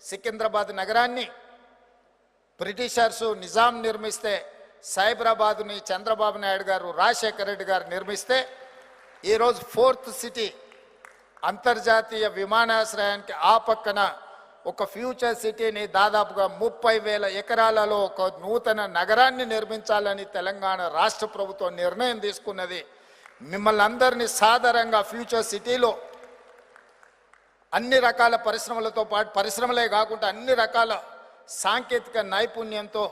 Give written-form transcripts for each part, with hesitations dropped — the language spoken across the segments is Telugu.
సికింద్రాబాద్ నగరాన్ని బ్రిటిషర్స్ నిజాం నిర్మిస్తే, సైబరాబాద్ని చంద్రబాబు నాయుడు గారు, రాజశేఖర రెడ్డి గారు నిర్మిస్తే, ఈరోజు 4th సిటీ అంతర్జాతీయ విమానాశ్రయానికి ఆ పక్కన ఒక ఫ్యూచర్ సిటీని దాదాపుగా 30,000 ఎకరాలలో ఒక నూతన నగరాన్ని నిర్మించాలని తెలంగాణ రాష్ట్ర ప్రభుత్వం నిర్ణయం తీసుకున్నది. మిమ్మల్ని అందరినీ సాధారణంగా ఫ్యూచర్ సిటీలో అన్ని రకాల పరిశ్రమలతో పాటు, పరిశ్రమలే కాకుండా అన్ని రకాల సాంకేతిక నైపుణ్యంతో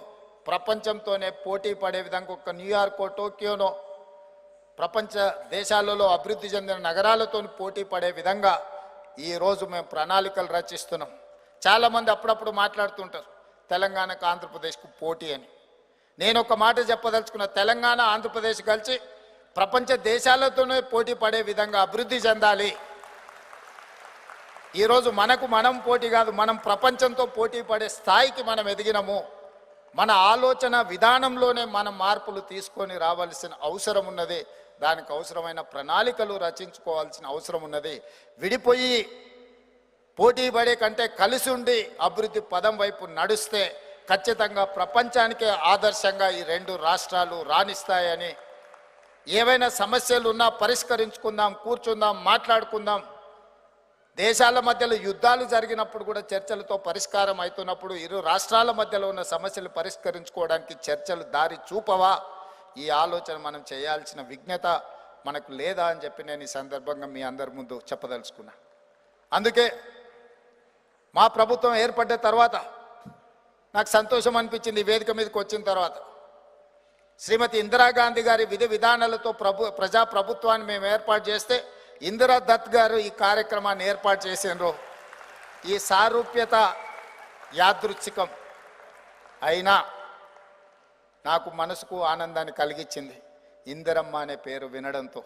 ప్రపంచంతోనే పోటీ పడే విధంగా ఒక న్యూయార్కో, టోక్యోనో ప్రపంచ దేశాలలో అభివృద్ధి చెందిన నగరాలతో పోటీ పడే విధంగా ఈరోజు మేము ప్రణాళికలు రచిస్తున్నాం. చాలామంది అప్పుడప్పుడు మాట్లాడుతుంటారు తెలంగాణకు ఆంధ్రప్రదేశ్కు పోటీ అని. నేను ఒక మాట చెప్పదలుచుకున్న, తెలంగాణ ఆంధ్రప్రదేశ్ కలిసి ప్రపంచ దేశాలతోనే పోటీ పడే విధంగా అభివృద్ధి చెందాలి. ఈరోజు మనకు మనం పోటీ కాదు, మనం ప్రపంచంతో పోటీ పడే స్థాయికి మనం ఎదిగినము. మన ఆలోచన విధానంలోనే మనం మార్పులు తీసుకొని రావాల్సిన అవసరం ఉన్నది. దానికి అవసరమైన ప్రణాళికలు రచించుకోవాల్సిన అవసరం ఉన్నది. విడిపోయి పోటీ పడే కంటే కలిసి ఉండి అభివృద్ధి పదం వైపు నడుస్తే ఖచ్చితంగా ప్రపంచానికే ఆదర్శంగా ఈ 2 రాష్ట్రాలు రాణిస్తాయని, ఏవైనా సమస్యలు ఉన్నా పరిష్కరించుకుందాం, కూర్చుందాం, మాట్లాడుకుందాం. దేశాల మధ్యలో యుద్ధాలు జరిగినప్పుడు కూడా చర్చలతో పరిష్కారం అవుతున్నప్పుడు ఇరు రాష్ట్రాల మధ్యలో ఉన్న సమస్యలు పరిష్కరించుకోవడానికి చర్చలు దారి చూపవా? ఈ ఆలోచన మనం చేయాల్సిన విజ్ఞత మనకు లేదా అని చెప్పి నేను ఈ సందర్భంగా మీ అందరి ముందు చెప్పదలుచుకున్నా. అందుకే మా ప్రభుత్వం ఏర్పడ్డ తర్వాత నాకు సంతోషం అనిపించింది. ఈ వేదిక మీదకి వచ్చిన తర్వాత శ్రీమతి ఇందిరాగాంధీ గారి విధి విధానాలతో ప్రజా ప్రభుత్వాన్ని మేము ఏర్పాటు చేస్తే, ఇందిరా దత్ గారు ఈ కార్యక్రమాన్ని ఏర్పాటు చేసినారు. ఈ సారూప్యత యాదృచ్ఛికం అయినా నాకు మనసుకు ఆనందాన్ని కలిగించింది ఇందిరమ్మ అనే పేరు వినడంతో.